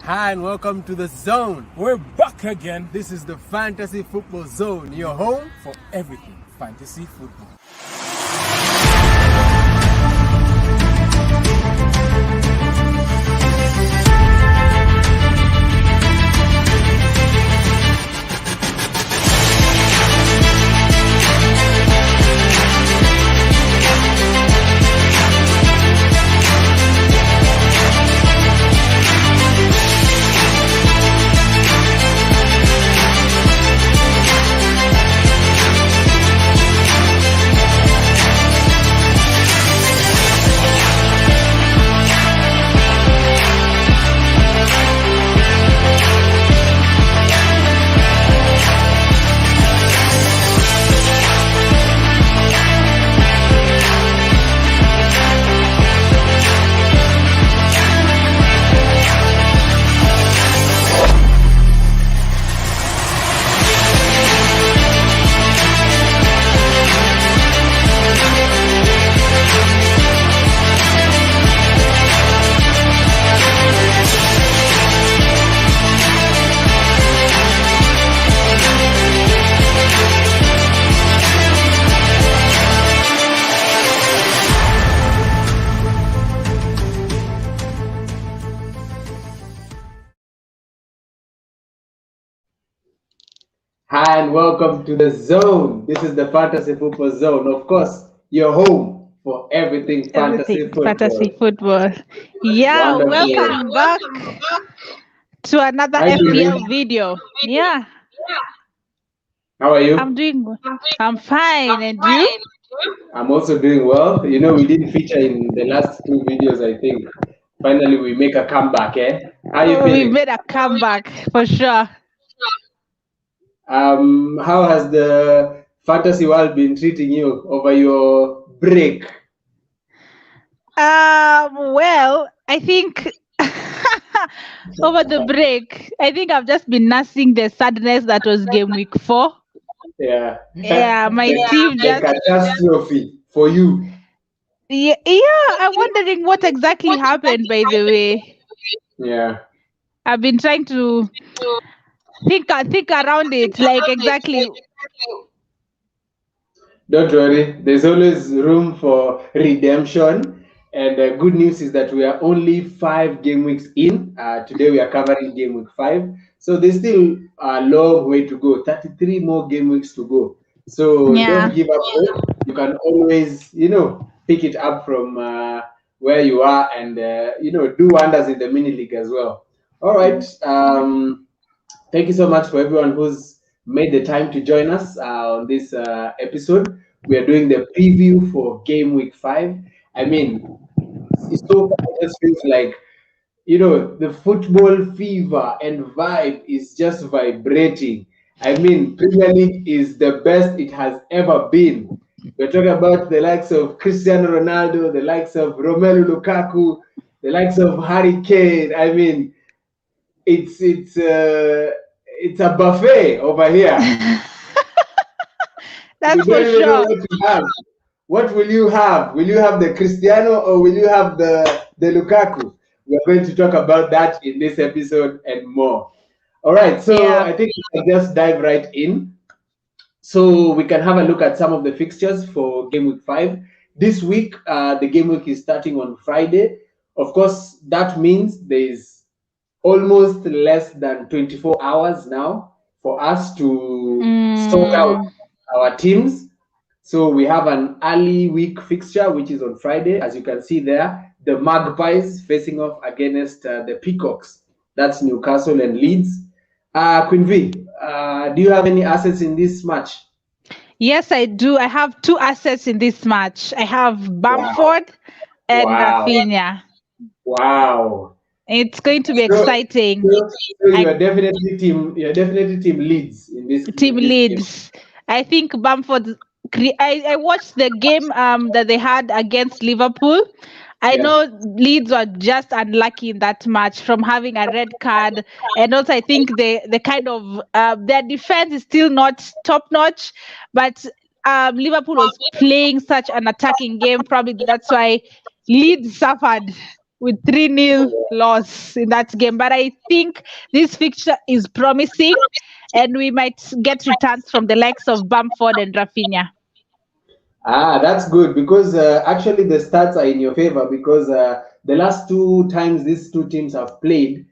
Hi and welcome to the Zone. We're back again This is the Fantasy Football Zone, your home. for everything fantasy football. Hi and welcome to the Zone. This is the Fantasy Football Zone. Of course, your home for everything fantasy Everything football. fantasy football. Yeah, Wonderful. welcome back to another Hi, FPL Julie. video. Yeah, How are you? I'm fine, and you? I'm also doing well. You know, we didn't feature in the last two videos, I think. Finally, we make a comeback, eh? How are you Oh, we feeling? made a comeback for sure. How has the fantasy world been treating you over your break? Well, I think over the break, I think I've just been nursing the sadness that was game week 4. Yeah. Yeah, my team The just catastrophe for you. yeah, I'm wondering what exactly happened, by the way. Yeah. I've been trying to think around it, like exactly. Don't worry, there's always room for redemption. And the good news is that we are only 5 game weeks in. Today we are covering game week 5. So there's still a long way to go, 33 more game weeks to go. So don't Yeah. give up hope. You can always, pick it up from where you are and, do wonders in the mini league as well. All right. Thank you so much for everyone who's made the time to join us on this episode. We are doing the preview for game week 5. I mean, it's so far, it just feels like, the football fever and vibe is just vibrating. I mean, Premier League is the best it has ever been. We're talking about the likes of Cristiano Ronaldo, the likes of Romelu Lukaku, the likes of Harry Kane. I mean, it's a buffet over here. That's We for don't even know sure. what to have. What will you have? Will you have the Cristiano or will you have the Lukaku? We're going to talk about that in this episode and more. All right, so Yeah. I think we can just dive right in. So we can have a look at some of the fixtures for game week 5. This week, the game week is starting on Friday. Of course, that means there's almost less than 24 hours now for us to sort out Mm, our teams. So we have an early week fixture, which is on Friday. As you can see there, the Magpies facing off against the Peacocks. That's Newcastle and Leeds. Queen V, do you have any assets in this match? yes, I do. I have 2 assets in this match. I have Wow. Bamford and Wow. Rafinha. Wow. It's going to be So, exciting. so I you're definitely team Leeds team in this game. leads. I think Bamford. I watched the game that they had against Liverpool. I Yeah. know Leeds were just unlucky in that match from having a red card, and also I think the kind of their defense is still not top notch, but Liverpool was playing such an attacking game. Probably that's why Leeds suffered. with 3-0 loss in that game. But I think this fixture is promising, and we might get returns from the likes of Bamford and Rafinha. That's good because actually the stats are in your favor because the last two times these two teams have played,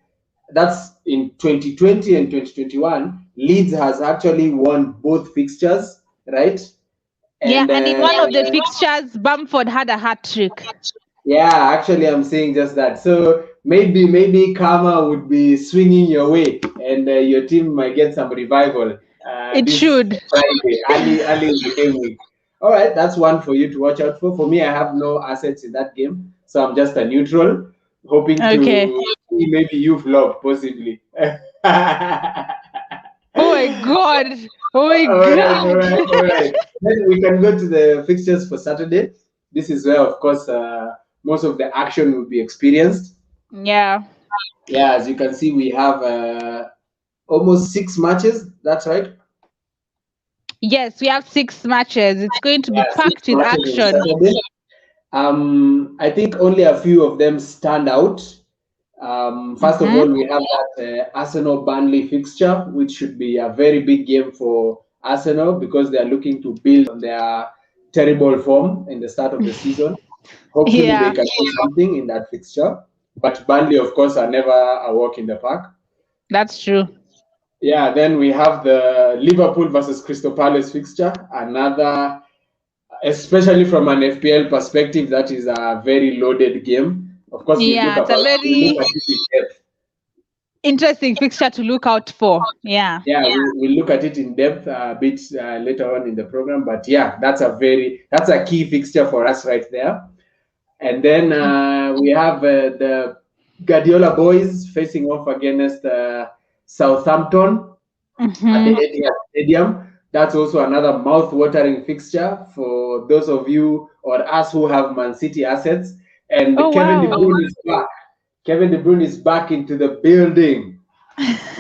that's in 2020 and 2021, Leeds has actually won both fixtures, right? Yeah, And and in one of the fixtures, Bamford had a hat trick. yeah, actually, I'm saying just that. So maybe karma would be swinging your way, and your team might get some revival It this should. Friday, early in the game week. All right, that's one for you to watch out for. For me, I have no assets in that game, so I'm just a neutral, hoping Okay. to see maybe you flop possibly. Oh my God. Oh my All right, all God. right, all right. Then we can go to the fixtures for Saturday. This is where, of course, most of the action will be experienced. Yeah. Yeah, as you can see, we have almost 6 matches. That's right. Yes, we have 6 matches. It's going to be Yeah, six packed with matches on action. Saturday. I think only a few of them stand out. First of all, Mm-hmm. we have that Arsenal Burnley fixture, which should be a very big game for Arsenal because they are looking to build on their terrible form in the start of the season. Hopefully, they Yeah, can do something in that fixture. But Burnley, of course, are never a walk in the park. that's true. Yeah, then we have the Liverpool versus Crystal Palace fixture, another, especially from an FPL perspective, that is a very loaded game. Of course, Yeah, it's a we look very at it in depth. interesting fixture to look out for. Yeah. Yeah, we look at it in depth a bit later on in the program. But yeah, that's a key fixture for us right there. And then we have the Guardiola boys facing off against Southampton at the Mm-hmm. Etihad Stadium. That's also another mouth-watering fixture for those of you or us who have Man City assets. And Oh Kevin De wow. Bruyne is back. Kevin De Bruyne is back into the building.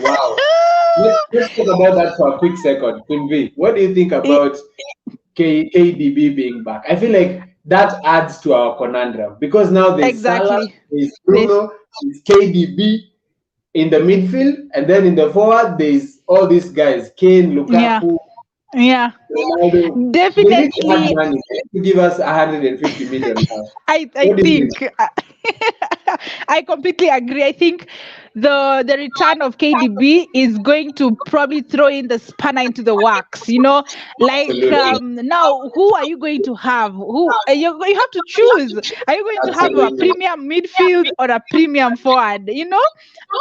Wow. Let's talk about that for a quick second. Queen V, what do you think I- about KDB being back? I feel like that adds to our conundrum because now there's Salah, exactly. there's This. Bruno, there's KDB in the midfield, and then in the forward, there's all these guys Kane, Yeah. Lukaku, Yeah. Ronaldo. They need to have Definitely. money. They need to give us 150 million now. I What do you think? think I completely agree. I think the return of KDB is going to probably throw in the spanner into the works. Like Absolutely. now, who are you going to have? Who you have to choose? Are you going to have a Absolutely. premium midfield or a premium forward?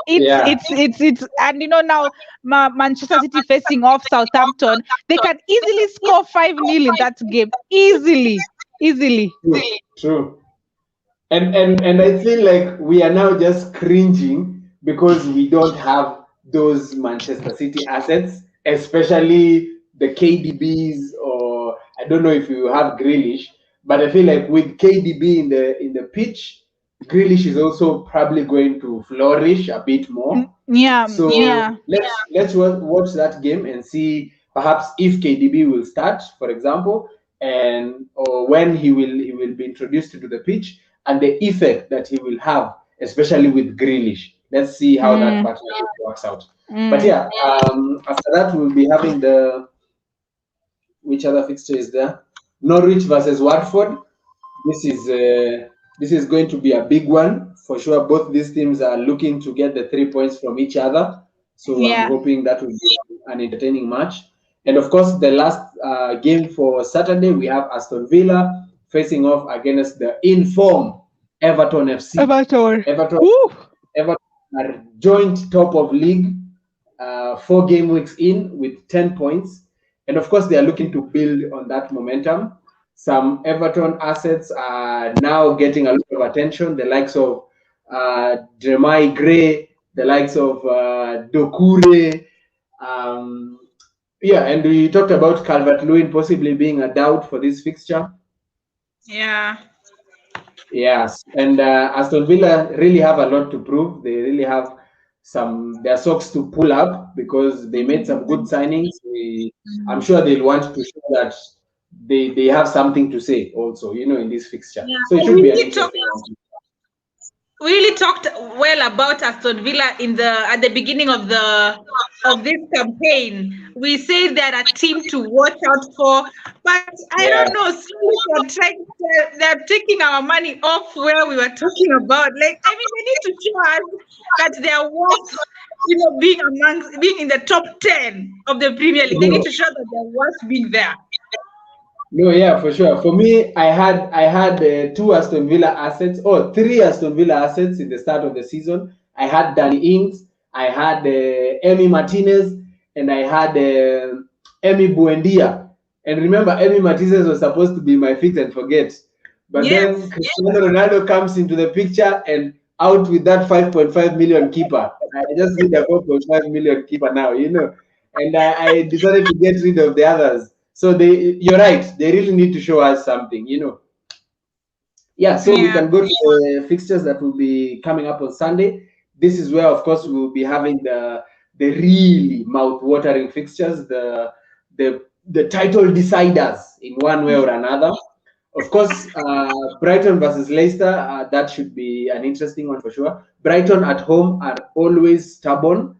Yeah. It's and now Manchester City facing off Southampton, they can easily score 5-0 in that game. Easily. True. True. And I feel like we are now just cringing because we don't have those Manchester City assets, especially the KDBs, or I don't know if you have Grealish, but I feel like with KDB in the pitch, Grealish is also probably going to flourish a bit more. Yeah, So yeah. let's watch that game and see perhaps if KDB will start, for example, and or when he will be introduced to the pitch and the effect that he will have, especially with Grealish. Let's see how that Mm, partnership works out. But mm. yeah, after that we'll be having the which other fixture is there? Norwich versus Watford. This is uh, this is going to be a big one for sure. Both these teams are looking to get the 3 points from each other, so I'm Yeah. hoping that will be an entertaining match. And of course, the last game for Saturday, we have Aston Villa facing off against the inform Everton FC. Everton. Everton, Woo. Everton are joint top of league, 4 game weeks in with 10 points. And of course, they are looking to build on that momentum. Some Everton assets are now getting a lot of attention, the likes of Demarai Gray, the likes of Dokure. Um, yeah, and we talked about Calvert Lewin possibly being a doubt for this fixture. Yeah. Yes, and Aston Villa really have a lot to prove. They really have some their socks to pull up because they made some good signings. I'm sure they'll want to show that they have something to say also, in this fixture. Yeah. So it And should we be an did talk interesting one. really talked well about Aston Villa at the beginning of this campaign. We say they're a team to watch out for, but I Yeah. don't know. Slowly they're taking our money off where we were talking about. Like, I mean, they need to show us that they're worth, being in the top 10 of the Premier League. They need to show that they're worth being there. No, yeah, for sure. For me, I had two Aston Villa assets, or three Aston Villa assets in the start of the season. I had Danny Ings, I had Emi Martinez, and I had Emi Buendia. And remember, Emi Martinez was supposed to be my fix and forget. But then Cristiano Ronaldo comes into the picture and out with that 5.5 million keeper. I just need a 4.5 million keeper now, And I decided to get rid of the others. So you're right. They really need to show us something, Yeah, so we can go to the fixtures that will be coming up on Sunday. This is where, of course, we will be having the really mouth-watering fixtures, the title deciders in one way or another. Of course, Brighton versus Leicester, that should be an interesting one for sure. Brighton at home are always stubborn,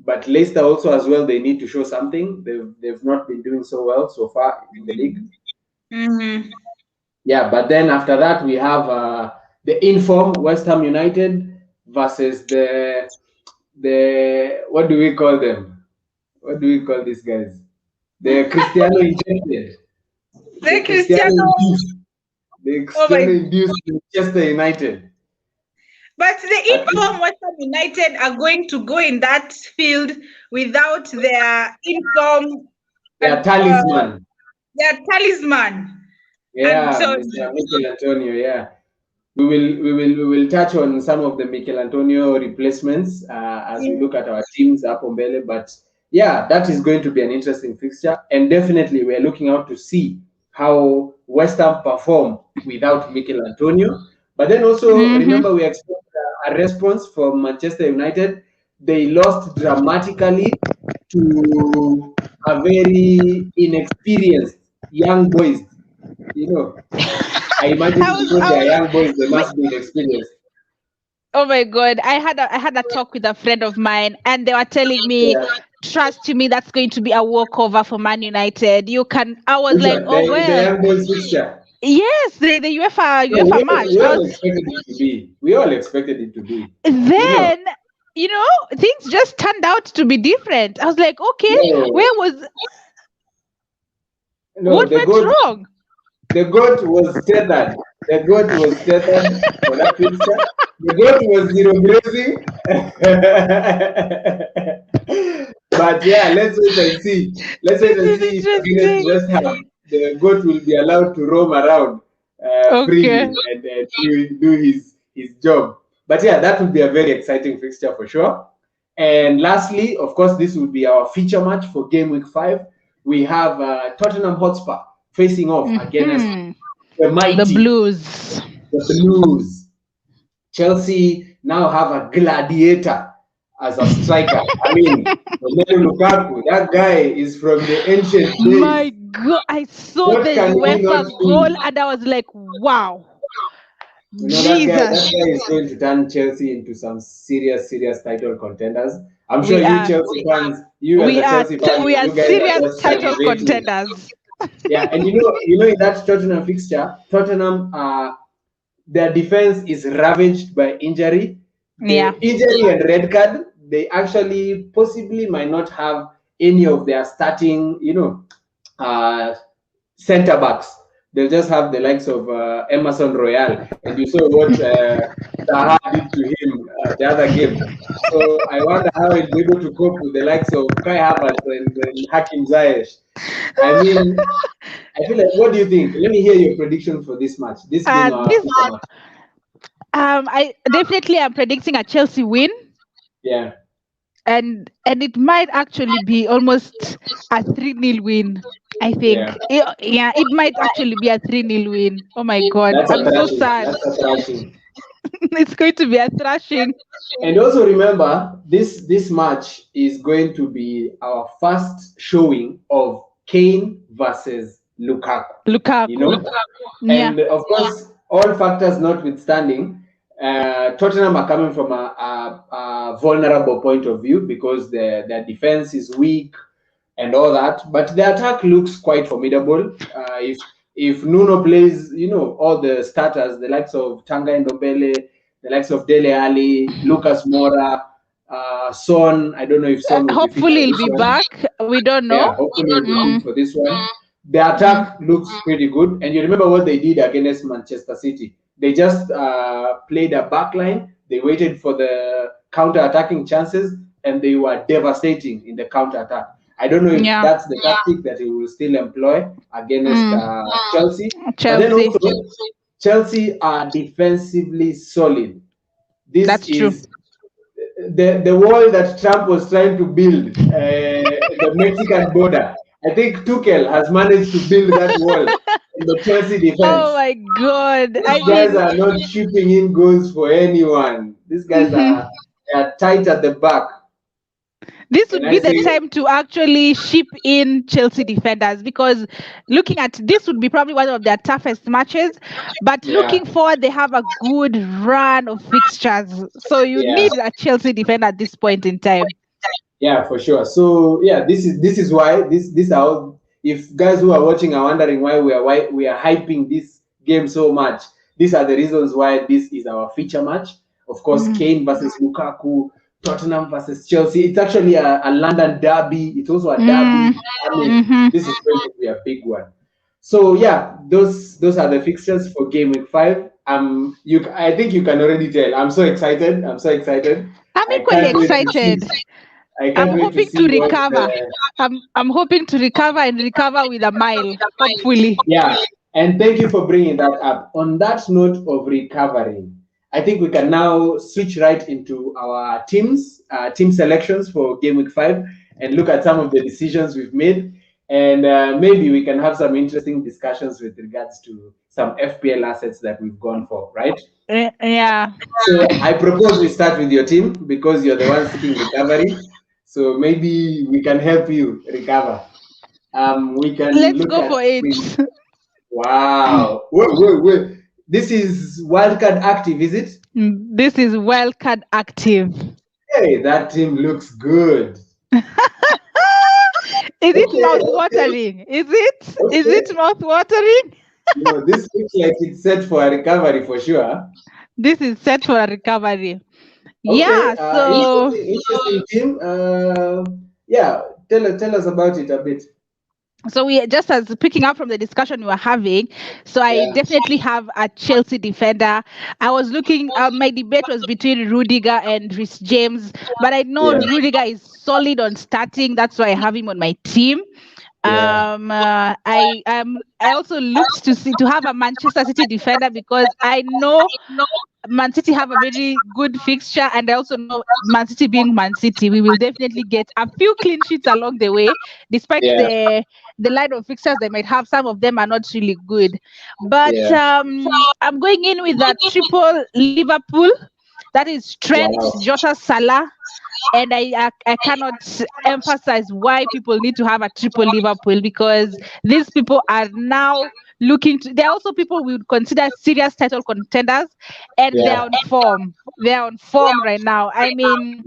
but Leicester also as well, they need to show something. They've not been doing so well so far in the league. Mm-hmm. Yeah, but then after that, we have the inform West Ham United versus the what do we call them? What do we call these guys? The Cristiano injected. The Cristiano induced. The Cristiano induced Manchester United. But the inform West Ham United are going to go in that field without their inform. Their talisman. Their talisman. Yeah, Mr. Mikel Antonio. Yeah, we will touch on some of the Mikel Antonio replacements as we look at our teams up on Bele. But yeah, that is going to be an interesting fixture, and definitely we are looking out to see how West Ham perform without Mikel Antonio. But then also remember, we expect a response from Manchester United. They lost dramatically to a very inexperienced young boys. I imagine because they are young boys, they must be inexperienced. Oh my God. I had a talk with a friend of mine and they were telling me, trust me, that's going to be a walkover for Man United. I was like, oh well. The young boys fixture. Yes, the UEFA match. We all expected it to be. We all expected it to be. Then, things just turned out to be different. I was like, okay, where was... what went wrong? The goat was tethered. The goat was tethered for that picture. The goat was grazing. But yeah, let's wait and see. Let's wait and see if West Ham, the goat will be allowed to roam around freely and do his job. But yeah, that will be a very exciting fixture for sure. And lastly, of course, this will be our feature match for Game Week 5. We have Tottenham Hotspur facing off against the mighty the Blues. The Blues. Chelsea now have a gladiator as a striker. I mean, Romelu Lukaku, that guy is from the ancient days. My God, I saw the UEFA goal and I was like, wow. That guy is going to turn Chelsea into some serious title contenders. I'm sure Chelsea fans, Chelsea fans, we are serious title contenders. Yeah, and in that Tottenham fixture, Tottenham, their defense is ravaged by injury. Injury and red card. They actually possibly might not have any of their starting, center backs. They'll just have the likes of Emerson Royal, and you saw what Zaha did to him the other game. So I wonder how he'll be able to cope with the likes of Kai Havertz and Hakim Ziyech. I mean, I feel like, what do you think? Let me hear your prediction for this match. I definitely am predicting a Chelsea win. Yeah. And it might actually be almost a 3-0 win. I think. Yeah, it might actually be a 3-0 win. Oh my God, I'm so sad. That's a thrashing. It's going to be a thrashing. And also remember, this match is going to be our first showing of Kane versus Lukaku. Lukaku. And of course, all factors notwithstanding, Tottenham are coming from a vulnerable point of view because their defense is weak and all that, but the attack looks quite formidable. If Nuno plays, all the starters, the likes of Tanga Ndombele, the likes of Dele Alli, Lucas Moura, Son. I don't know if Son will be fit for Hopefully he'll this be one. back. We don't know. Yeah, hopefully he'll be Mm. fit for this one. The attack looks pretty good, and you remember what they did against Manchester City. They just played a back line. They waited for the counter-attacking chances, and they were devastating in the counter-attack. I don't know if Yeah. that's the tactic that he will still employ against Chelsea. But then Chelsea. also, Chelsea are defensively solid. This That's true. is the wall that Trump was trying to build, the Mexican border. I think Tuchel has managed to build that wall in the Chelsea defense. Oh my God. These guys are not chipping in goals for anyone. These guys are tight at the back. This would be the time to actually ship in Chelsea defenders, because looking at this would be probably one of their toughest matches. But looking forward, they have a good run of fixtures. So you need a Chelsea defender at this point in time. Yeah, for sure. So this is why this are all, if guys who are watching are wondering why we are hyping this game so much, these are the reasons why this is our feature match. Of course, Kane versus Lukaku, Tottenham versus Chelsea. It's actually a London derby. It's also a derby. I mean, this is going to be a big one. So those are the fixtures for game week 5. I think you can already tell. I'm so excited. I'm equally excited. I'm hoping to recover. I'm hoping to recover and recover with a mile, hopefully. Yeah, and thank you for bringing that up. On that note of recovering, I think we can now switch right into our team selections for game week 5 and look at some of the decisions we've made. And maybe we can have some interesting discussions with regards to some FPL assets that we've gone for, right? Yeah. So I propose we start with your team because you're the one seeking recovery. So maybe we can help you recover. Let's go for it. Wow. Wait. This is Wildcard Active, is it? This is Wildcard Active. Hey, that team looks good. Is it mouth-watering? Is it mouth-watering? This looks like it's set for a recovery for sure. This is set for a recovery. Okay, yeah, so interesting team. Tell us about it a bit. So we just as picking up from the discussion we were having, so I definitely have a Chelsea defender. I was looking, my debate was between Rudiger and Rhys James, but I know Rudiger is solid on starting. That's why I have him on my team. I also looked to have a Manchester City defender because I know Man City have a very good fixture, and I also know Man City being Man City, we will definitely get a few clean sheets along the way, despite the line of fixtures they might have. Some of them are not really good, but I'm going in with that triple Liverpool. That is Trent, Jota, Salah. And I cannot emphasize why people need to have a triple Liverpool, because these people are now they're also people we would consider serious title contenders, and they're on form. They're on form right now. I mean,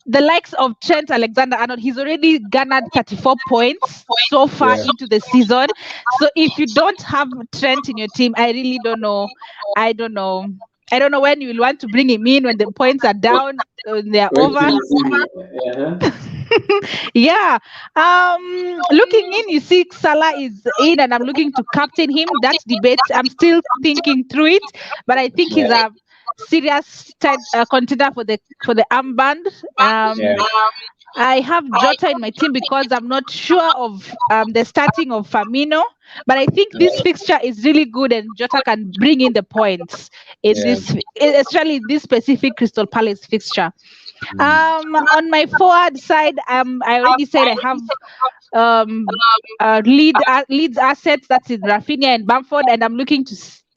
the likes of Trent Alexander-Arnold, he's already garnered 34 points so far into the season. So if you don't have Trent in your team, I really don't know. I don't know when you will want to bring him in when the points are down, they're over. Looking in, you see Salah is in, and I'm looking to captain him. That debate, I'm still thinking through it, but I think he's a serious contender for the armband. I have Jota in my team because I'm not sure of the starting of Firmino, but I think this fixture is really good, and Jota can bring in the points in especially this specific Crystal Palace fixture. On my forward side, I already said I have Leeds assets. That's in Rafinha and Bamford, and I'm looking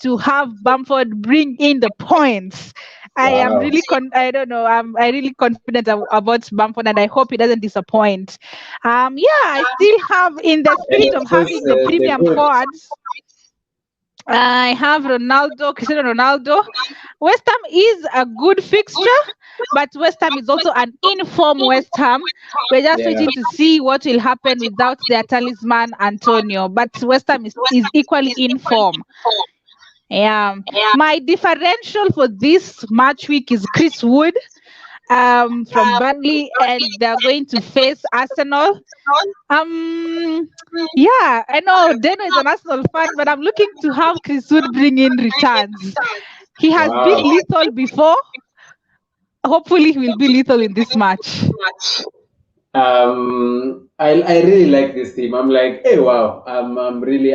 to have Bamford bring in the points. I'm really confident about Bamford, and I hope he doesn't disappoint. I still have, in the spirit of having the premium forwards. I have Ronaldo, Cristiano Ronaldo. West Ham is a good fixture, but West Ham is also an inform West Ham. We're just Yeah. waiting to see what will happen without their talisman Antonio. But West Ham is equally in form. Yeah. My differential for this match week is Chris Wood from Burnley, and they're going to face Arsenal. Um, yeah, I know Deno is an Arsenal fan, but I'm looking to have Chris Wood bring in returns. He has been Wow. lethal before. Hopefully, he will be lethal in this match. I really like this team. I'm like, hey, wow. I'm really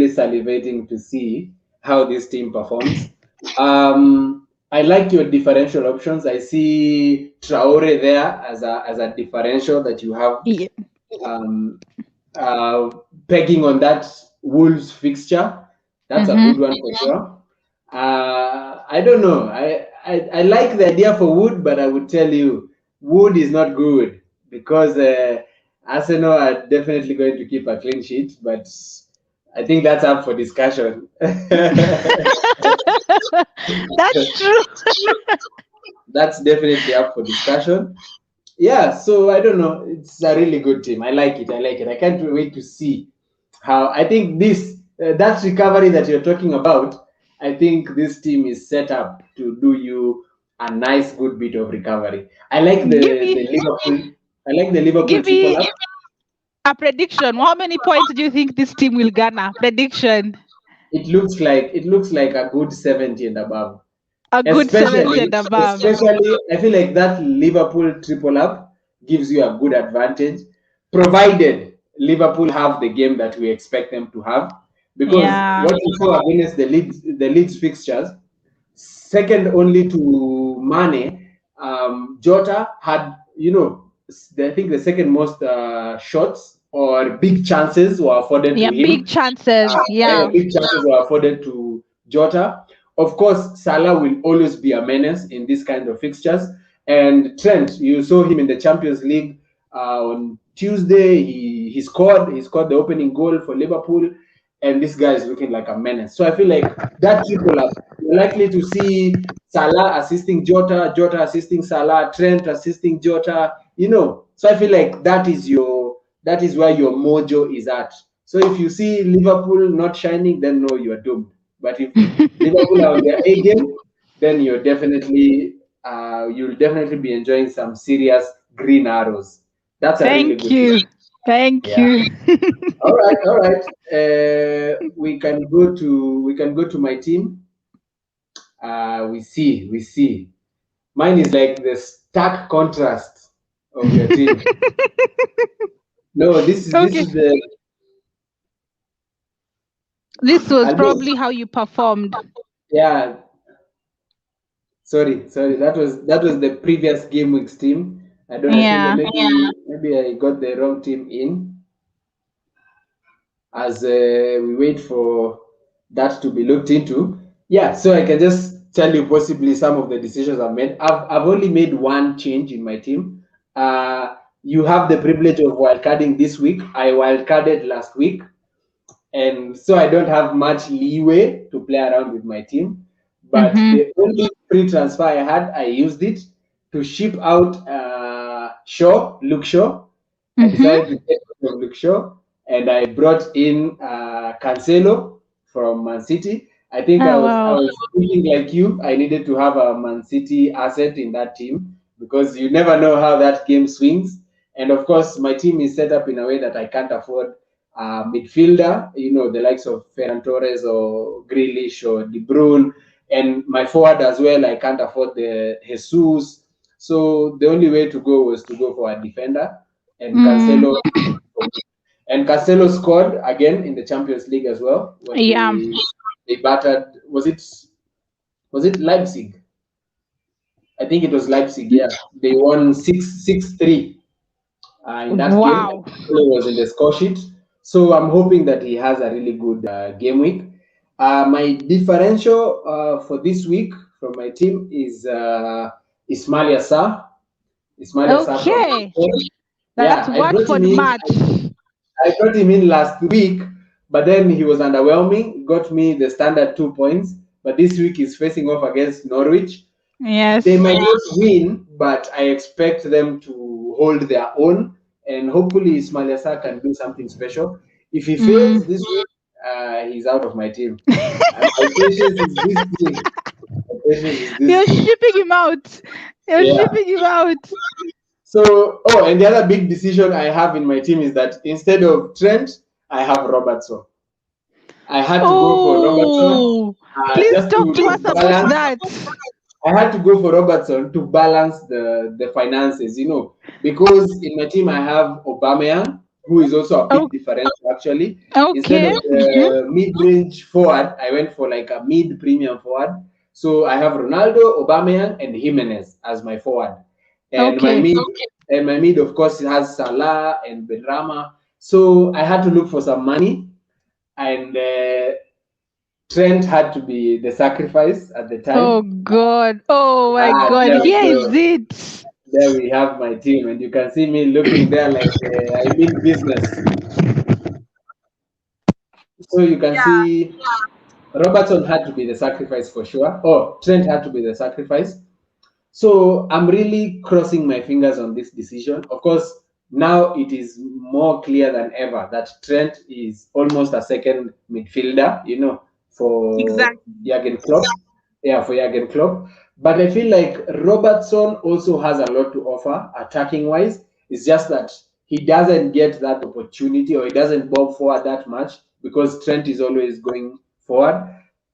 salivating to see how this team performs. I like your differential options. I see Traore there as a differential that you have Yeah. um, uh, pegging on that Wolves fixture. That's a good Mm-hmm. one for sure. I don't know. I like the idea for Wood, but I would tell you Wood is not good because Arsenal are definitely going to keep a clean sheet, but I think that's up for discussion. That's true. That's definitely up for discussion. Yeah, so I don't know. It's a really good team. I like it. I like it. I can't wait to see how. I think this that recovery that you're talking about. I think this team is set up to do you a nice, good bit of recovery. I like Give the me, Liverpool. I like the Liverpool give triple me up. a prediction. How many points do you think this team will garner? Prediction. It looks like a good 70 and above. A good 70 Especially, and above. especially, I feel like that Liverpool triple up gives you a good advantage, provided Liverpool have the game that we expect them to have. Because Yeah. what we saw against the Leeds fixtures, second only to Mane, Jota had, I think the second most shots or big chances were afforded Yeah, to big him. chances. Yeah. Big chances were afforded to Jota. Of course, Salah will always be a menace in these kind of fixtures. And Trent, you saw him in the Champions League on Tuesday. He scored the opening goal for Liverpool, and this guy is looking like a menace. So I feel like that triple up, you're likely to see Salah assisting Jota, Jota assisting Salah, Trent assisting Jota. So I feel like that is where your mojo is at. So if you see Liverpool not shining, then no, you're doomed. But if Liverpool are on their A game, then you'll definitely be enjoying some serious green arrows. That's a really Thank good thing. you. Thank Yeah. you. All right, all right. We can go to my team. We see. Mine is like the stark contrast of your team. No, this Okay. is the This was I'll be probably how you performed. yeah. Sorry. That was the previous game week's team. I don't. I think Yeah. maybe I got the wrong team in as we wait for that to be looked into. Yeah, so I can just tell you possibly some of the decisions I've made. I've only made one change in my team. You have the privilege of wildcarding this week. I wildcarded last week, and so I don't have much leeway to play around with my team. But Mm-hmm. the only free transfer I had, I used it to ship out Luke Shaw. I decided Mm-hmm. to get rid of Luke Shaw, and I brought in Cancelo from Man City. I think I Oh was I wow. was thinking like you. I needed to have a Man City asset in that team because you never know how that game swings. And of course, my team is set up in a way that I can't afford midfielder, the likes of Ferran Torres or Grealish or De Bruyne, and my forward as well. I can't afford the Jesus. So the only way to go was to go for a defender, and Mm, Cancelo scored again in the Champions League as well when yeah. they battered. Was it Leipzig? I think it was Leipzig. Yeah, they won 6-3 in that game. Wow. He was in the score sheet. So I'm hoping that he has a really good game week. My differential for this week from my team is Ismail Yassar. Ismail Yassar from Okay. Spain. That's Yeah, Watford match. I brought him in last week but then he was underwhelming. Got me the standard 2 points. But this week he's facing off against Norwich. Yes. They might not win, but I expect them to hold their own, and hopefully Ismail Assar can do something special. If he fails this week, he's out of my team. My patience is this thing. My patience is this You're thing. shipping him out. You're Yeah. shipping him out. So, and the other big decision I have in my team is that instead of Trent, I have Robertson. I had to go for Robertson. Please just talk to us about that. I had to go for Robertson to balance the finances, because in my team I have Aubameyang, who is also a big differential actually. Instead Okay. of the mid-range forward, I went for like a mid-premium forward. So I have Ronaldo, Aubameyang, and Jimenez as my forward. And my mid, of course, has Salah and Benrahma. So I had to look for some money, and Trent had to be the sacrifice at the time. Oh God! Oh my God! Here is it. There we have my team, and you can see me looking there like I mean business. So you can see Robertson had to be the sacrifice for sure. Oh, Trent had to be the sacrifice. So I'm really crossing my fingers on this decision. Of course, now it is more clear than ever that Trent is almost a second midfielder, for Jurgen Klopp. Yeah, for Jurgen Klopp. But I feel like Robertson also has a lot to offer attacking wise. It's just that he doesn't get that opportunity, or he doesn't bob forward that much because Trent is always going forward.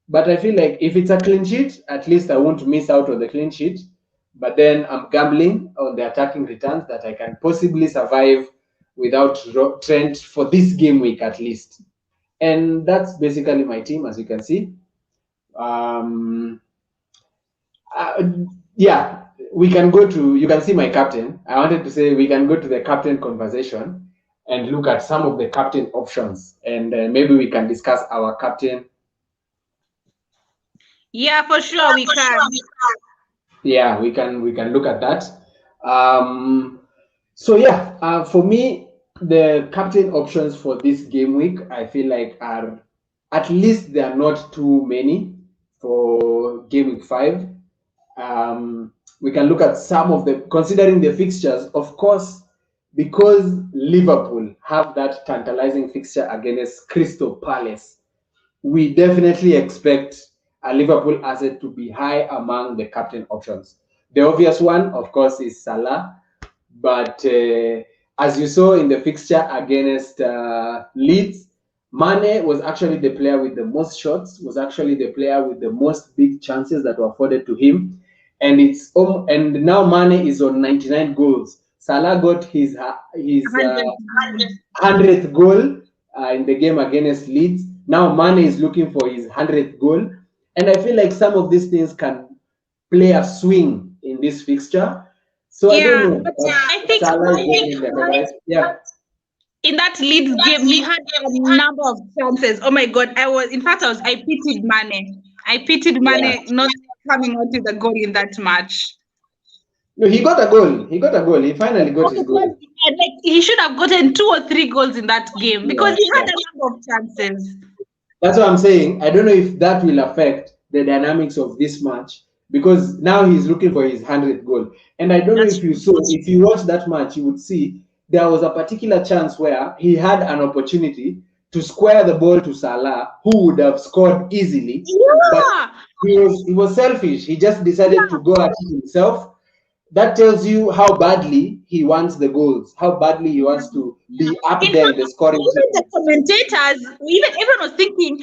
But I feel like if it's a clean sheet, at least I won't miss out on the clean sheet. But then I'm gambling on the attacking returns that I can possibly survive without Trent for this game week at least. And that's basically my team, as you can see. We can go to, you can see my captain. I wanted to say we can go to the captain conversation and look at some of the captain options, and maybe we can discuss our captain. Yeah, for sure we can. Yeah, we can look at that. For me, the captain options for this game week, I feel like are, at least they are not too many for game week 5. We can look at some of the, considering the fixtures, of course, because Liverpool have that tantalizing fixture against Crystal Palace. We definitely expect a Liverpool asset to be high among the captain options. The obvious one, of course, is Salah. But as you saw in the fixture against Leeds, Mane was actually the player with the most shots, was actually the player with the most big chances that were afforded to him. And now Mane is on 99 goals. Salah got his 100th goal in the game against Leeds. Now Mane is looking for his 100th goal. And I feel like some of these things can play a swing in this fixture. So I don't know. But I think in that Leeds game, he had a number of chances. Oh my God. I pitied Mane. I pitied Mane not coming out with a goal in that match. No, he got a goal. He finally got his goal. He should have gotten 2 or 3 goals in that game because he had a number of chances. That's what I'm saying. I don't know if that will affect the dynamics of this match, because now he's looking for his 100th goal. And I don't know if you watched that match, you would see there was a particular chance where he had an opportunity to square the ball to Salah, who would have scored easily. Yeah. But he was selfish. He just decided to go at it himself. That tells you how badly he wants the goals, how badly he wants to be up there in the scoring. Even the commentators, everyone was thinking,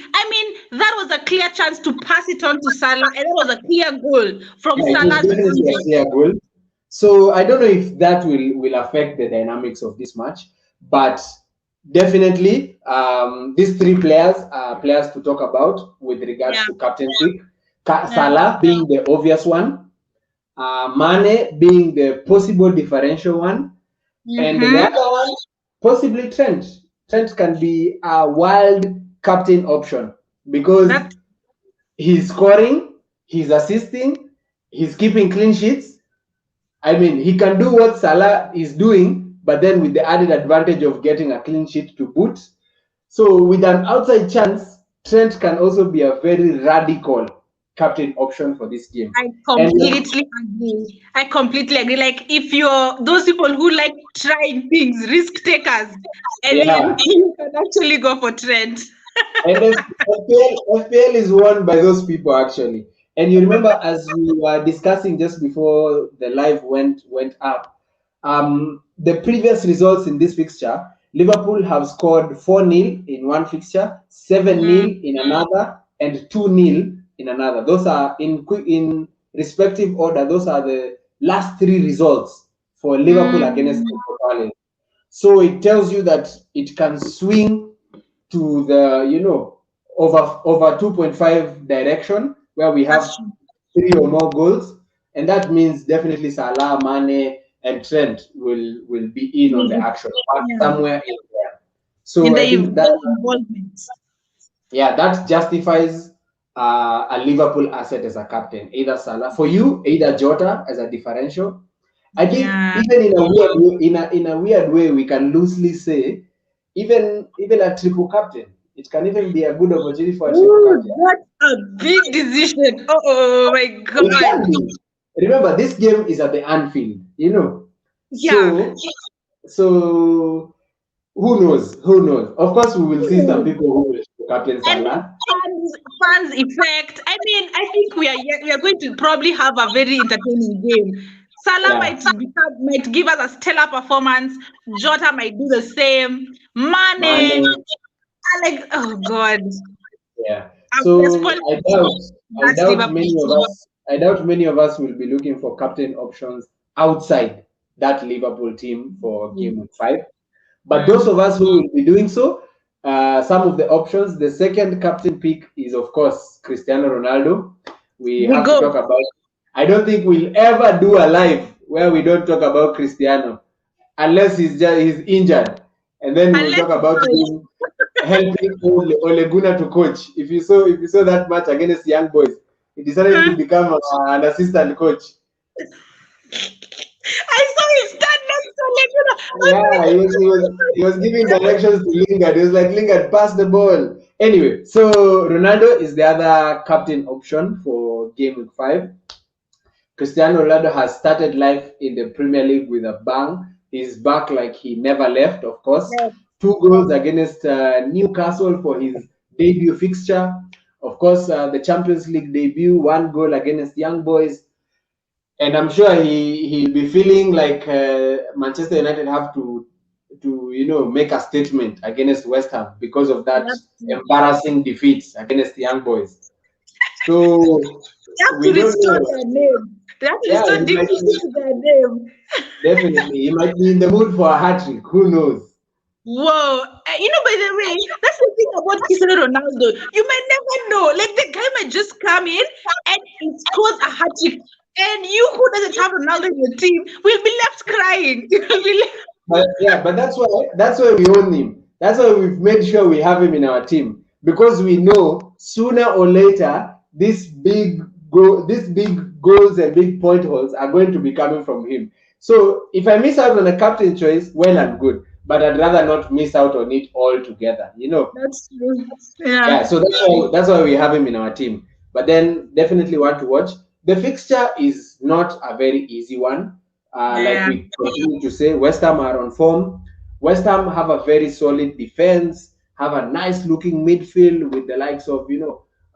that was a clear chance to pass it on to Salah, and that was a clear goal from Salah. Definitely a clear goal. So I don't know if that will affect the dynamics of this match, but definitely these 3 players are players to talk about with regards to captaincy. Salah being the obvious one. Mane being the possible differential one, and the other one possibly Trent. Trent can be a wild captain option because he's scoring, he's assisting, he's keeping clean sheets. He can do what Salah is doing, but then with the added advantage of getting a clean sheet to boot. So with an outside chance, Trent can also be a very radical captain option for this game. I And completely agree. I completely agree. Like if you're those people who like trying things, risk takers, I yeah, mean, you can actually go for Trent. and FPL is won by those people actually. And you remember as we were discussing just before the live went up, the previous results in this fixture, Liverpool have scored 4-0 in one fixture, 7-0 in another, and 2-0 in another. Those are in respective order. Those are the last three results for Liverpool against Mm, Crystal Palace. So it tells you that it can swing to the over 2.5 direction where we have that's true. three or more goals, and that means definitely Salah, Mane, and Trent will be in on the action Yeah. somewhere in there. In So the I think that goal involvement. yeah, that justifies a Liverpool asset as a captain, either Salah for you, either Jota as a differential. I think Yeah. even in a weird way, in a weird way, we can loosely say even a triple captain. It can even be a good opportunity for a triple Ooh, captain. that's a big decision. Oh my It God. can be. Remember, this game is at the Anfield, you know. Yeah. So who knows? Who knows? Of course, we will see some Ooh. people who will captain And Salah. fans effect. I mean, I think we are going to probably have a very entertaining game. Salah Yeah, might give us a stellar performance. Jota might do the same. Mane, Mane. like oh God, Yeah. we are So spoiled for I that doubt Liverpool many of team. us, I doubt many of us will be looking for captain options outside that Liverpool team for game week 5. But those Mm. of us who will be doing so, some of the options, the second captain pick is of course Cristiano Ronaldo. We We have to go talk about. I don't think we'll ever do a live where we don't talk about Cristiano, unless he's injured, and then we will unless talk about him helping Ole Gunnar to coach. If you saw that match against Young Boys, he decided to become an assistant coach. I saw him stand next to Leguna. I was Yeah, like, he was giving directions to Lingard. He was like, Lingard, pass the ball. Anyway, so Ronaldo is the other captain option for game week 5. Cristiano Ronaldo has started life in the Premier League with a bang. He's back like he never left, of course. "No, 2 goals against Newcastle for his debut fixture. Of course, the Champions League debut, 1 goal against Young Boys. And I'm sure he'll be feeling like Manchester United have to make a statement against West Ham because of that that's embarrassing defeat against the Young Boys. So they have we to don't restore know. their name. They have to Yeah, restore he might dignity be, to their name. definitely he might be in the mood for a hat trick. Who knows? Whoa. By the way, that's the thing about Cristiano Ronaldo. You might never know. Like, the guy might just come in and he scores a hat trick. And you who doesn't have Ronaldo in your team will be left crying. You will be left. But that's why we own him. That's why we've made sure we have him in our team because we know sooner or later these big goals and big point holes are going to be coming from him. So if I miss out on a captain choice, well and good. But I'd rather not miss out on it altogether. That's true. Yeah. Yeah, so that's why we have him in our team. But then definitely want to watch. The fixture is not a very easy one. Like Yeah. we continue to say, West Ham are on form. West Ham have a very solid defense, have a nice looking midfield with the likes of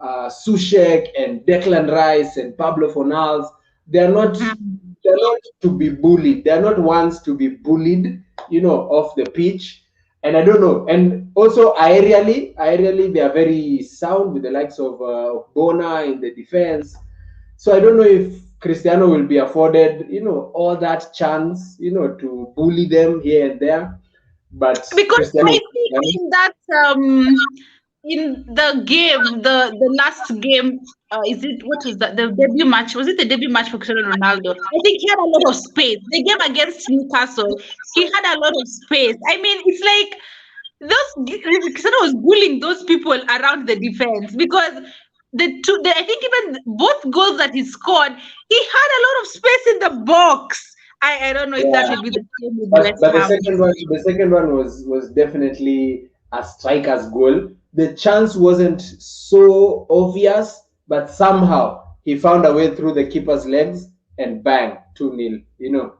Sushek and Declan Rice and Pablo Fornals. They're not Mm. they're not to be bullied. They're not ones to be bullied, off the pitch. And I don't know. And also aerially they are very sound with the likes of Bona in the defense. So I don't know if Cristiano will be afforded, all that chance, to bully them here and there. But Because Cristiano, I think in that in the game, the last game, is it what was that? The debut match? Was it the debut match for Cristiano Ronaldo? I think he had a lot of space. The game against Newcastle, he had a lot of space. I mean, it's like Cristiano was bullying those people around the defense because I think even both goals that he scored, he had a lot of space in the box. I don't know if that yeah. will be the same with But West but the Ham. second one was definitely a striker's goal. The chance wasn't so obvious, but somehow he found a way through the keeper's legs and bang, 2-0,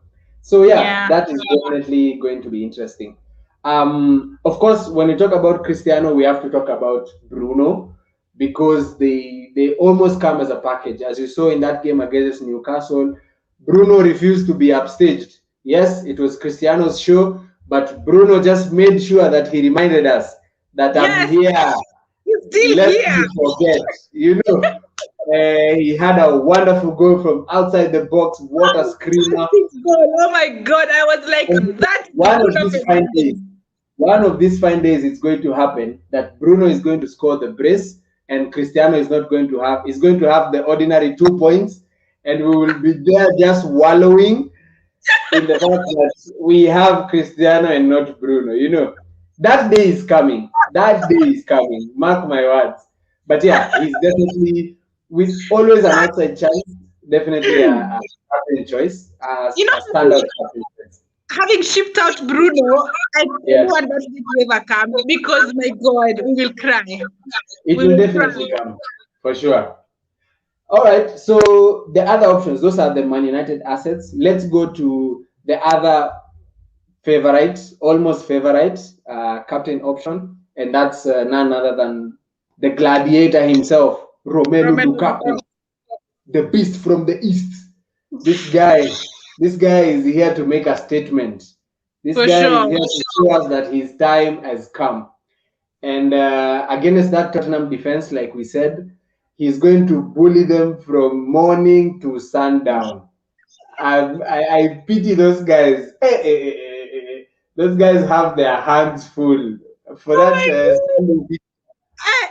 So yeah, Yeah. that is definitely going to be interesting. Of course, when we talk about Cristiano, we have to talk about Bruno because they almost come as a package. As you saw in that game against Newcastle, Bruno refused to be upstaged. Yes, it was Cristiano's show, but Bruno just made sure that he reminded us that I'm Yes, here. he's still Lest here. we forget. He had a wonderful goal from outside the box. What a screamer! Oh my God, I was like, And that one of Bruno these fine days, Fernandes. one of these fine days, it's going to happen that Bruno is going to score the brace, and Cristiano is not going to have. Is going to have the ordinary 2 points, and we will be there just wallowing in the fact that we have Cristiano and not Bruno. That day is coming. That day is coming. Mark my words. But yeah, he's definitely with always an outside chance. Definitely a captain choice, You a know, standard captain choice. having shipped out Bruno, I Yes, don't want that to ever come because my God, we will cry. it We will will cry. definitely come for sure. All right. So the other options, those are the Man United assets. Let's go to the other favorite, almost favorite captain option, and that's none other than the gladiator himself, Romelu Romelu Lukaku, Lukaku. the beast from the east. This guy is here to make a statement. This For guy is sure. here to show us that his time has come. And against that Tottenham defense, like we said, he's going to bully them from morning to sundown. I pity those guys. Those guys have their hands full for Oh that. my God.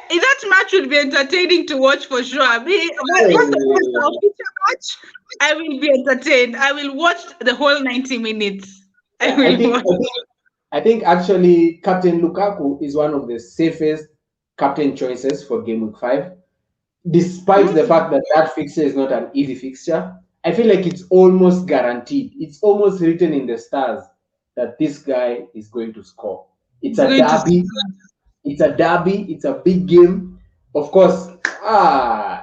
That match will be entertaining to watch for sure. First of all, our future match, I will be entertained. I will watch the whole 90 minutes. I Yeah, I will think watch. I think actually Captain Lukaku is one of the safest captain choices for Game Week 5, despite the fact that that fixture is not an easy fixture. I feel like it's almost guaranteed. It's almost written in the stars that this guy is going to score. It's It's a going to derby. It's a derby. It's a big game. Of course,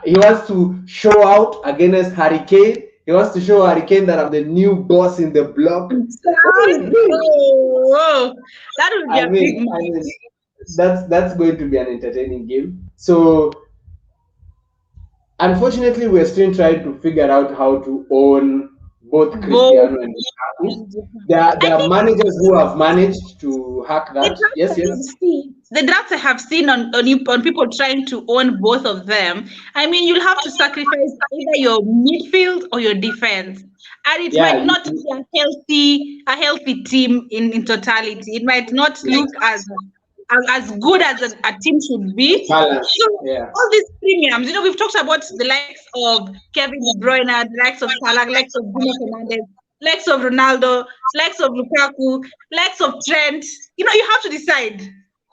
he wants to show out against Hurricane. He wants to show Hurricane that I'm the new boss in the block. sound. Oh, that would be I a big mean, I match. mean, that's going to be an entertaining game. So unfortunately, we're still trying to figure out how to own both Both. Cristiano and Lukaku. And There I are think managers who have managed to hack the that. drafts Yes, I yes. have seen, on people trying to own both of them. I mean, you'll have to sacrifice either your midfield or your defense, and it Yeah, might not be a healthy team in totality. It might not look as good as a team should be. balance. So Yeah. all these premiums, we've talked about the likes of Kevin De Bruyne, the likes of Salah, likes of Bruno Fernandes, likes of Ronaldo, likes of Lukaku, likes of Trent. You have to decide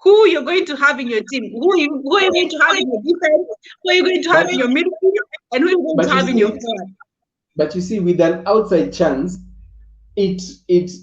who you're going to have in your team, who are you going to have in your defense, who are you going to have But in your midfield, and who are you going to but you have in your see, forward. with an outside chance, it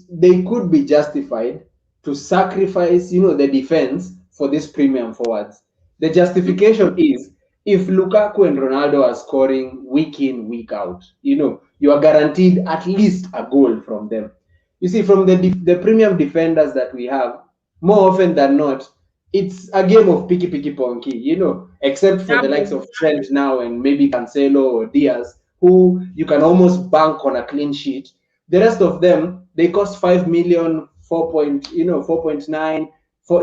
they could be justified to sacrifice, the defense for these premium forwards. The justification is if Lukaku and Ronaldo are scoring week in, week out, you are guaranteed at least a goal from them. You see, from the premium defenders that we have, more often than not, it's a game of picky ponky, except for the likes Double. of Trent now and maybe Cancelo or Diaz, who you can almost bank on a clean sheet. The rest of them, they cost 5 million, 4.9,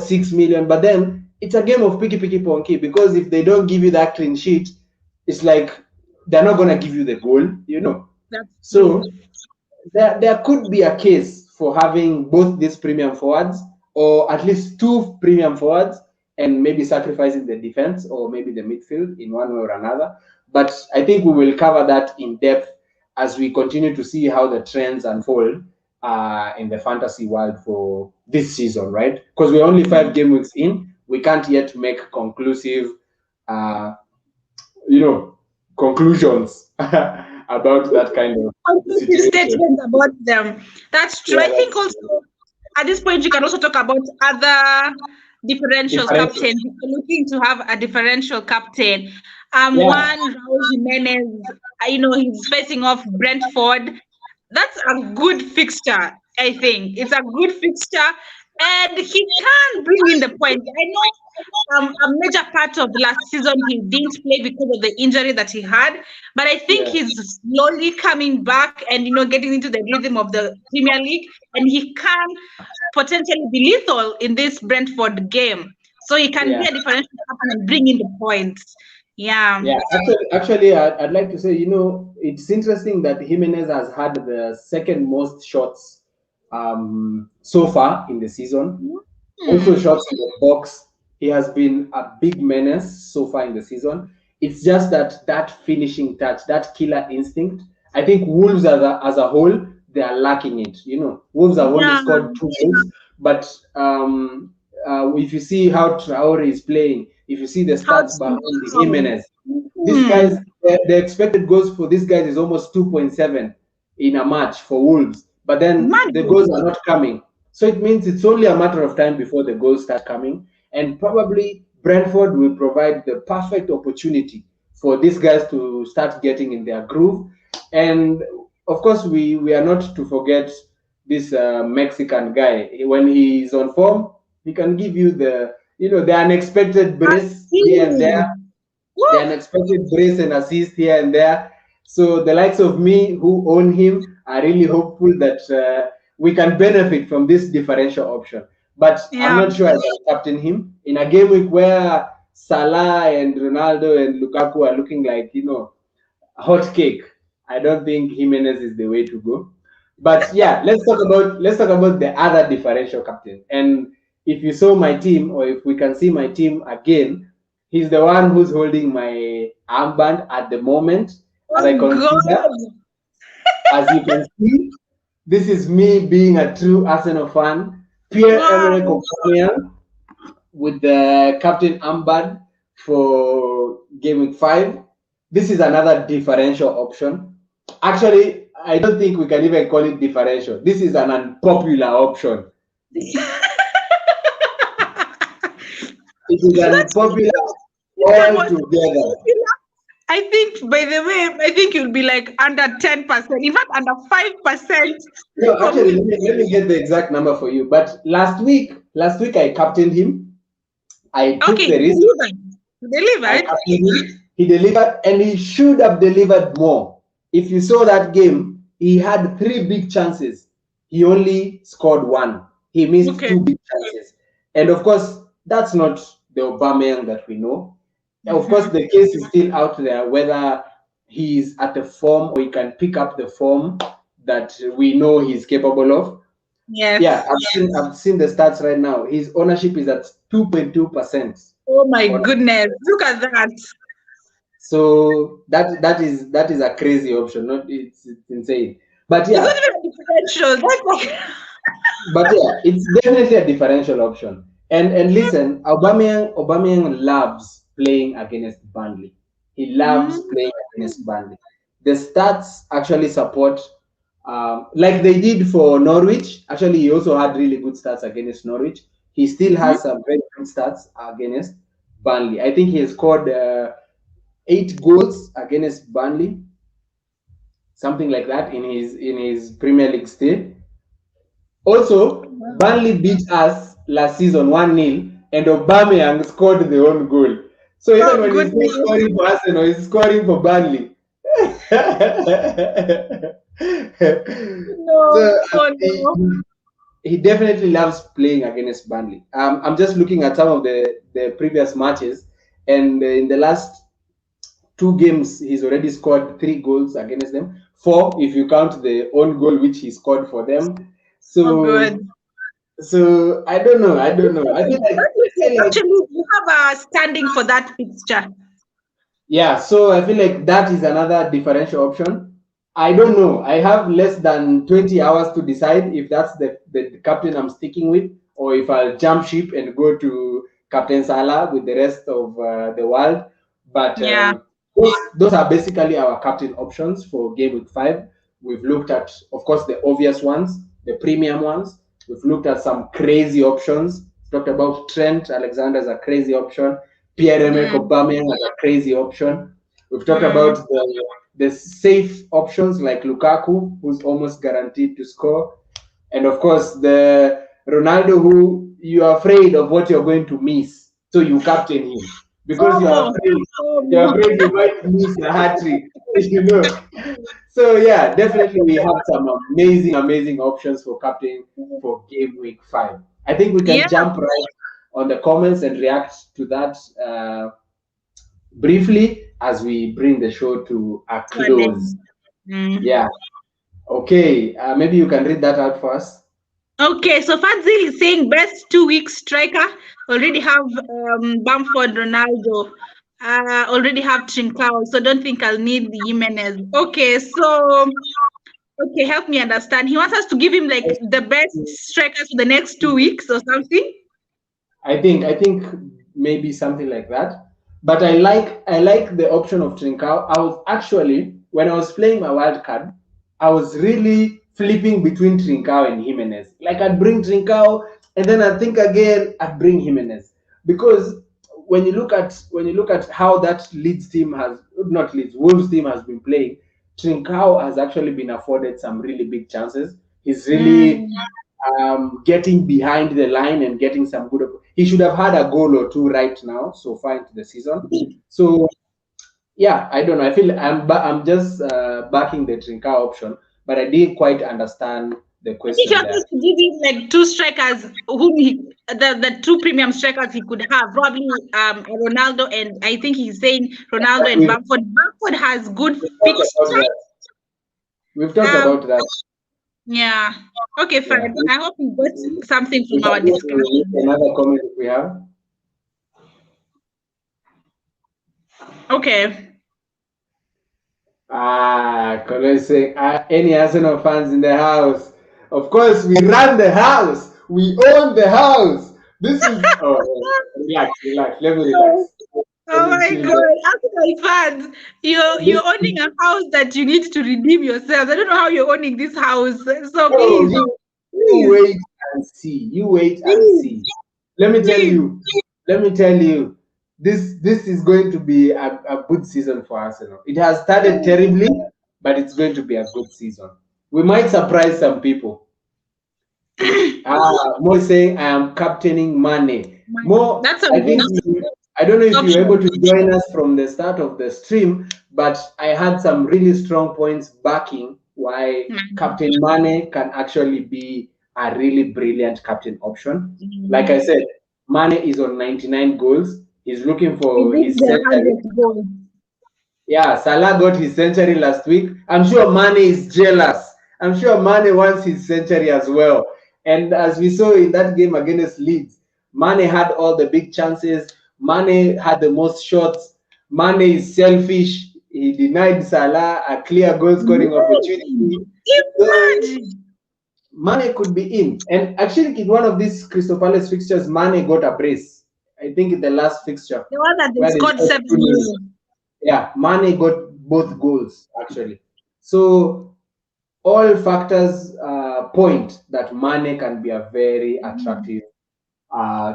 6 million. But then it's a game of picky ponky because if they don't give you that clean sheet, it's like they're not gonna give you the goal. That's So true. there could be a case for having both these premium forwards, or at least two premium forwards, and maybe sacrificing the defense or maybe the midfield in one way or another. But I think we will cover that in depth as we continue to see how the trends unfold in the fantasy world for this season, right? Because we're only 5 game weeks in, we can't yet make conclusive, uh, conclusions about that kind of Conclusive situation. statement about them. That's true. Yeah, I think that's also at this point you can also talk about other differential captain. We're looking to have a differential captain. One Raul Jimenez, he's facing off Brentford. That's a good fixture, I think. It's a good fixture, and he can bring in the points. I know a major part of last season he didn't play because of the injury that he had, but I think he's slowly coming back and getting into the rhythm of the Premier League, and he can potentially be lethal in this Brentford game. So he can be a differential captain and bring in the points. Yeah. Yeah. Actually, I'd like to say, it's interesting that Jimenez has had the second most shots so far in the season. Also, shots in the box. He has been a big menace so far in the season. It's just that finishing touch, that killer instinct. I think Wolves as a whole, they are lacking it. Wolves have only scored 2 goals, but if you see how Traore is playing, if you see the stats behind Jimenez, these guys, the expected goals for these guys is almost 2.7 in a match for Wolves, but then the goals are not coming. So it means it's only a matter of time before the goals start coming, and probably Brentford will provide the perfect opportunity for these guys to start getting in their groove. And of course, we are not to forget this Mexican guy. When he's on form, he can give you the unexpected brace here and there, the unexpected brace and assist here and there. So the likes of me who own him are really hopeful that we can benefit from this differential option. But I'm not sure I can captain him in a game week where Salah and Ronaldo and Lukaku are looking like hot cake. I don't think Jimenez is the way to go. But yeah, let's talk about the other differential captain. And if you saw my team, or if we can see my team again, he's the one who's holding my armband at the moment. As I consider, as you can see, this is me being a true Arsenal fan. Pierre-Emerick Aubameyang with the captain armband for Gameweek 5. This is another differential option. Actually, I don't think we can even call it differential. This is an unpopular option. It is unpopular altogether. I think, by the way, you'll be like under 10%. In fact, under 5%. No, actually, let me get the exact number for you. But last week I captained him. I took the risk. He delivered, and he should have delivered more. If you saw that game, he had 3 big chances. He only scored 1. He missed 2 big chances. And of course, that's not the Aubameyang that we know. Of course, the case is still out there whether he's at the form or he can pick up the form that we know he's capable of. Yes. Yeah, I've seen the stats right now. His ownership is at 2.2%. Oh my goodness! Look at that. So that is a crazy option. It's insane. But yeah, it's not even a differential. But yeah, it's definitely a differential option. And listen, Aubameyang loves playing against Burnley. He loves playing against Burnley. The stats actually support, like they did for Norwich. Actually, he also had really good stats against Norwich. He still has some very good stats against Burnley. I think he has scored 8 goals against Burnley, something like that in his Premier League stay. Also, Burnley beat us last season 1-0, and Aubameyang scored the own goal. So even when he's not scoring for Arsenal, he's scoring for Burnley. He definitely loves playing against Burnley. I'm just looking at some of the previous matches, and in the last 2 games, he's already scored 3 goals against them. 4 if you count the own goal which he scored for them. So, so I don't know. I feel like actually you have a standing for that fixture. Yeah, so I feel like that is another differential option. I don't know. I have less than 20 hours to decide if that's the captain I'm sticking with, or if I'll jump ship and go to Captain Salah with the rest of the world. But those are basically our captain options for Game Week 5. We've looked at, of course, the obvious ones, the premium ones. We've looked at some crazy options, talked about Trent Alexander as a crazy option. Pierre-Emerick Aubameyang as a crazy option. We've talked about the safe options like Lukaku, who's almost guaranteed to score. And of course, the Ronaldo, who you're afraid of what you're going to miss. So you captain him because you're afraid you might miss a hat trick, you know. So yeah, definitely we have some amazing options for captain for game week 5. I think we can jump right on the comments and react to that briefly as we bring the show to a close. Yeah. Okay. Maybe you can read that out for us. Okay, so Fadzil is saying best 2 week striker. Already have Bamford, Ronaldo. Already have Trincao, so don't think I'll need the Jimenez. Okay, so help me understand. He wants us to give him like the best strikers for the next 2 weeks or something. I think maybe something like that. But I like the option of Trincao. I was actually, when I was playing my wild card, I was really flipping between Trincao and Jimenez. Like I'd bring Trincao and then I'd think again I'd bring Jimenez. Because when you look at how that Wolves team has been playing, Trincao has actually been afforded some really big chances. He's really getting behind the line and getting some good. He should have had a goal or two right now so far into the season. So yeah, I don't know. I feel I'm just backing the Trincao option, but I didn't quite understand the question. I think you have to give him like two strikers whom the two premium strikers he could have, probably Ronaldo, and I think he's saying Ronaldo and Bamford. Bamford has good fixed time. We've talked about that. Yeah. Okay, fine. I hope you got something from our discussion. Another comment we have. Okay. Say, any Arsenal fans in the house? Of course, we run the house. We own the house. This is relax. Let me relax. Oh my God, Arsenal fans, you're owning a house that you need to redeem yourself. I don't know how you're owning this house. So please, you wait and see. You wait and see. Let me tell you. This is going to be a good season for Arsenal. It has started terribly, but it's going to be a good season. We might surprise some people. More saying I am captaining Mane. More, I don't know if you were able to join us from the start of the stream, but I had some really strong points backing why Captain Mane can actually be a really brilliant captain option. Like I said, Mane is on 99 goals. He's looking for his century. Yeah, Salah got his century last week. I'm sure Mane is jealous. I'm sure Mane wants his century as well. And as we saw in that game against Leeds, Mane had all the big chances. Mane had the most shots. Mane is selfish. He denied Salah a clear goal scoring opportunity. So, Mane could be in. And actually, in one of these Crystal Palace fixtures, Mane got a brace. I think in the last fixture. The one that they scored 7 goals. Yeah, Mane got both goals, actually. So, all factors point that Mane can be a very attractive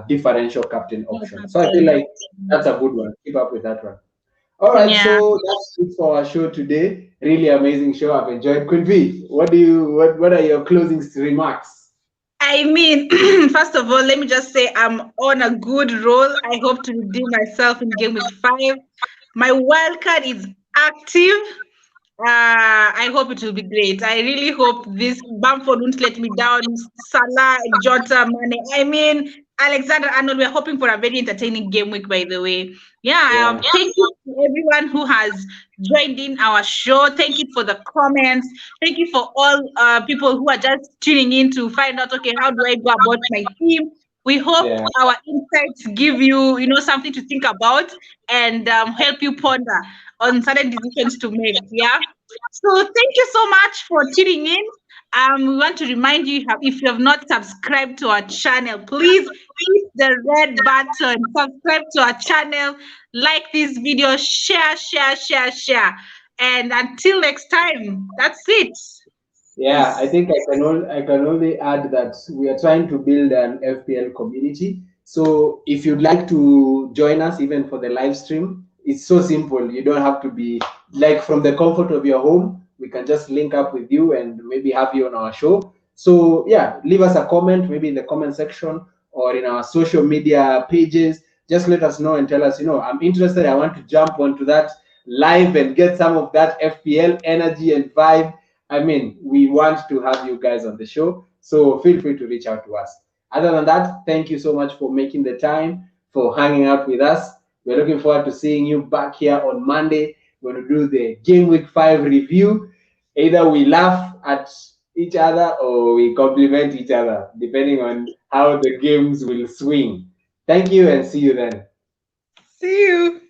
differential captain option. So I feel like that's a good one. Keep up with that one. All right, so that's it for our show today. Really amazing show. I've enjoyed. Queen V, what are your closing remarks? I mean, first of all, let me just say I'm on a good roll. I hope to redeem myself in game week 5. My wildcard is active. I hope it will be great. I really hope this Bamford won't let me down. Salah, Jota, Mane. I mean, Alexander Arnold. We're hoping for a very entertaining game week, by the way. Thank you to everyone who has joined in our show. Thank you for the comments. Thank you for all people who are just tuning in to find out, okay, how do I go about my team? We hope our insights give you, something to think about and help you ponder on certain decisions to make. Yeah. So thank you so much for tuning in. We want to remind you, if you have not subscribed to our channel, please hit the red button, subscribe to our channel, like this video, share. And until next time, that's it. Yeah, I think I can only add that we are trying to build an FPL community. So if you'd like to join us even for the live stream, it's so simple. You don't have to be like from the comfort of your home. We can just link up with you and maybe have you on our show. So yeah, leave us a comment maybe in the comment section or in our social media pages. Just let us know and tell us, I'm interested. I want to jump onto that live and get some of that FPL energy and vibe. I mean, we want to have you guys on the show, so feel free to reach out to us. Other than that, thank you so much for making the time, for hanging out with us. We're looking forward to seeing you back here on Monday. We're going to do the Game Week 5 review. Either we laugh at each other or we compliment each other, depending on how the games will swing. Thank you and see you then. See you.